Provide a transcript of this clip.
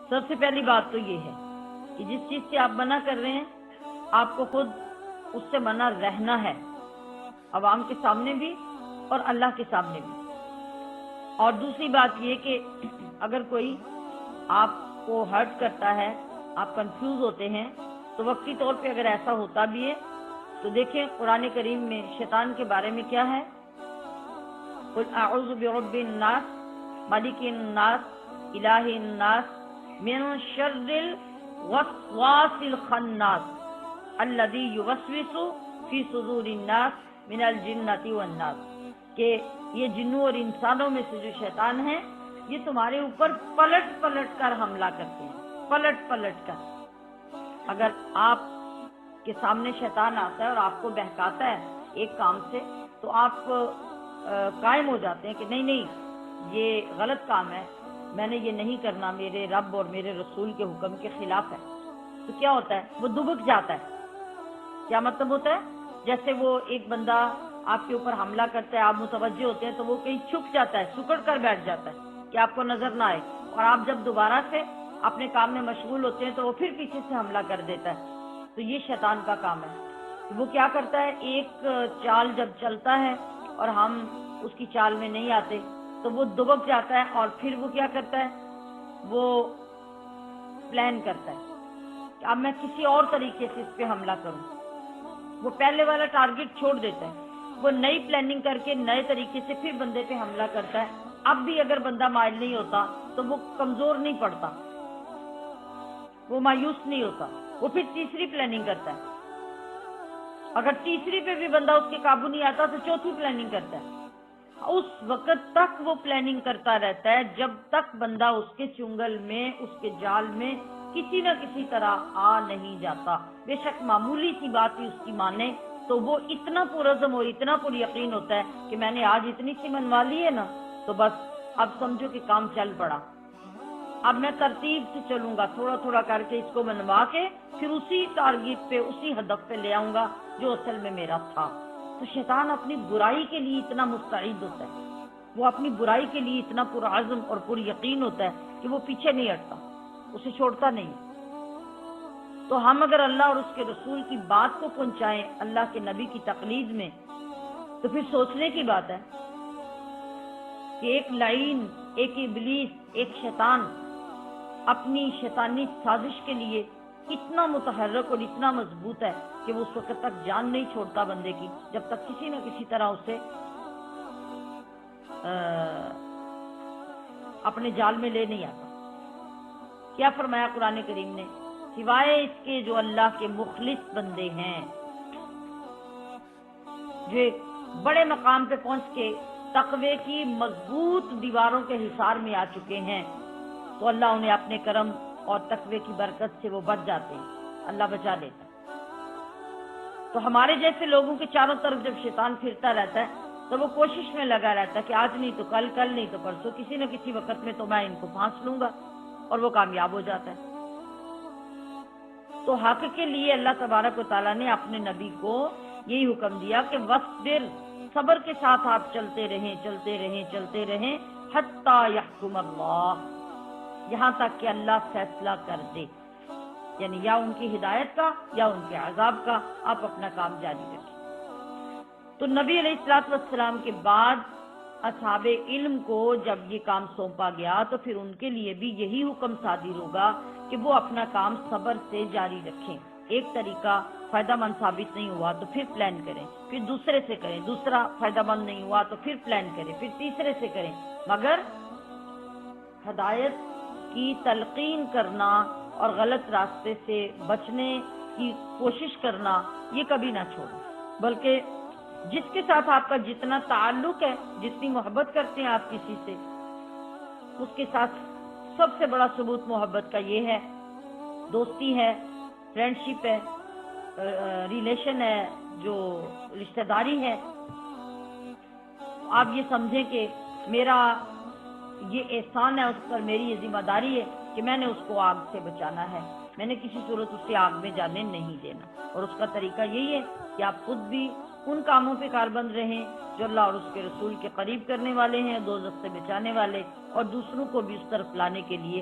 سب سے پہلی بات تو یہ ہے کہ جس چیز سے آپ منع کر رہے ہیں آپ کو خود اس سے منع رہنا ہے، عوام کے سامنے بھی اور اللہ کے سامنے بھی۔ اور دوسری بات یہ کہ اگر کوئی آپ کو ہرٹ کرتا ہے، آپ کنفیوز ہوتے ہیں، تو وقتی طور پہ اگر ایسا ہوتا بھی ہے تو دیکھیں قرآن کریم میں شیطان کے بارے میں کیا ہے، قل اعوذ برب الناس ملک الناس الہ الناس من شر الوسواس الخناس الذی یوسوس فی صدور الناس من الجنۃ والناس، کہ یہ جنوں اور انسانوں میں سے جو شیطان ہیں یہ تمہارے اوپر پلٹ پلٹ کر حملہ کرتے ہیں، پلٹ پلٹ کر۔ اگر آپ کے سامنے شیطان آتا ہے اور آپ کو بہکاتا ہے ایک کام سے تو آپ قائم ہو جاتے ہیں کہ نہیں نہیں یہ غلط کام ہے، میں نے یہ نہیں کرنا، میرے رب اور میرے رسول کے حکم کے خلاف ہے، تو کیا ہوتا ہے وہ دبک جاتا ہے۔ کیا مطلب ہوتا ہے؟ جیسے وہ ایک بندہ آپ کے اوپر حملہ کرتا ہے، آپ متوجہ ہوتے ہیں تو وہ کہیں چھپ جاتا ہے، سکڑ کر بیٹھ جاتا ہے کہ آپ کو نظر نہ آئے، اور آپ جب دوبارہ سے اپنے کام میں مشغول ہوتے ہیں تو وہ پھر پیچھے سے حملہ کر دیتا ہے۔ تو یہ شیطان کا کام ہے۔ وہ کیا کرتا ہے، ایک چال جب چلتا ہے اور ہم اس کی چال میں نہیں آتے تو وہ دبک جاتا ہے، اور پھر وہ کیا کرتا ہے، وہ پلان کرتا ہے کہ اب میں کسی اور طریقے سے اس پہ حملہ کروں۔ وہ پہلے والا ٹارگٹ چھوڑ دیتا ہے، وہ نئی پلاننگ کر کے نئے طریقے سے پھر بندے پہ حملہ کرتا ہے۔ اب بھی اگر بندہ مائل نہیں ہوتا تو وہ کمزور نہیں پڑتا، وہ مایوس نہیں ہوتا، وہ پھر تیسری پلاننگ کرتا ہے۔ اگر تیسری پہ بھی بندہ اس کے قابو نہیں آتا تو چوتھی پلاننگ کرتا ہے۔ اس وقت تک وہ پلاننگ کرتا رہتا ہے جب تک بندہ اس کے چنگل میں، اس کے جال میں کسی نہ کسی طرح آ نہیں جاتا۔ بے شک معمولی سی بات ہی اس کی مانے تو وہ اتنا پرعزم اور اتنا پر یقین ہوتا ہے کہ میں نے آج اتنی سی منوا لی ہے نا تو بس اب سمجھو کہ کام چل پڑا، اب میں ترتیب سے چلوں گا، تھوڑا تھوڑا کر کے اس کو منوا کے پھر اسی ٹارگٹ پہ، اسی ہدف پہ لے آؤں گا جو اصل میں میرا تھا۔ تو شیطان اپنی برائی کے لیے اتنا مستعد ہوتا ہے، وہ اپنی برائی کے لیے اتنا پرعزم اور پر یقین ہوتا ہے کہ وہ پیچھے نہیں ہٹتا، اسے چھوڑتا نہیں۔ تو ہم اگر اللہ اور اس کے رسول کی بات کو پہنچائیں اللہ کے نبی کی تقلید میں تو پھر سوچنے کی بات ہے کہ ایک لعین، ایک ابلیس، ایک شیطان اپنی شیطانی سازش کے لیے اتنا متحرک اور اتنا مضبوط ہے کہ وہ اس وقت تک جان نہیں چھوڑتا بندے کی جب تک کسی نہ کسی طرح اسے اپنے جال میں لے نہیں آتا۔ کیا فرمایا قرآن کریم نے، سوائے اس کے جو اللہ کے مخلص بندے ہیں، جو ایک بڑے مقام پہ پہنچ کے تقوی کی مضبوط دیواروں کے حصار میں آ چکے ہیں، تو اللہ انہیں اپنے کرم اور تقوی کی برکت سے وہ بچ جاتے ہیں، اللہ بچا لیتا ہے۔ تو ہمارے جیسے لوگوں کے چاروں طرف جب شیطان پھرتا رہتا ہے تو وہ کوشش میں لگا رہتا ہے کہ آج نہیں تو کل، کل نہیں تو پرسوں، کسی نہ کسی وقت میں تو میں ان کو پھانس لوں گا، اور وہ کامیاب ہو جاتا ہے۔ تو حق کے لیے اللہ تبارک و تعالیٰ نے اپنے نبی کو یہی حکم دیا کہ وَاصْبِرْ، صبر کے ساتھ آپ چلتے رہیں، چلتے رہیں، چلتے رہیں، حتیٰ یحکم اللہ، یہاں تک کہ اللہ فیصلہ کر دے، یعنی یا ان کی ہدایت کا یا ان کے عذاب کا، آپ اپنا کام جاری رکھیں۔ تو نبی علیہ الصلوۃ والسلام کے بعد اصحاب علم کو جب یہ کام سونپا گیا تو پھر ان کے لیے بھی یہی حکم صادر ہوگا کہ وہ اپنا کام صبر سے جاری رکھیں۔ ایک طریقہ فائدہ مند ثابت نہیں ہوا تو پھر پلان کریں، پھر دوسرے سے کریں، دوسرا فائدہ مند نہیں ہوا تو پھر پلان کریں، پھر تیسرے سے کریں، مگر ہدایت کی تلقین کرنا اور غلط راستے سے بچنے کی کوشش کرنا یہ کبھی نہ چھوڑیں، بلکہ جس کے ساتھ آپ کا جتنا تعلق ہے، جتنی محبت کرتے ہیں آپ کسی سے، اس کے ساتھ سب سے بڑا ثبوت محبت کا یہ ہے، دوستی ہے، فرینڈشپ ہے، ریلیشن ہے، جو رشتہ داری ہے، آپ یہ سمجھیں کہ میرا یہ احسان ہے اس پر، میری یہ ذمہ داری ہے کہ میں نے اس کو آگ سے بچانا ہے، میں نے کسی صورت اس سے آگ میں جانے نہیں دینا۔ اور اس کا طریقہ یہی ہے کہ آپ خود بھی ان کاموں پہ کاربند رہیں جو اللہ اور اس کے رسول کے قریب کرنے والے ہیں، دوزخ سے بچانے والے، اور دوسروں کو بھی اس طرف لانے کے لیے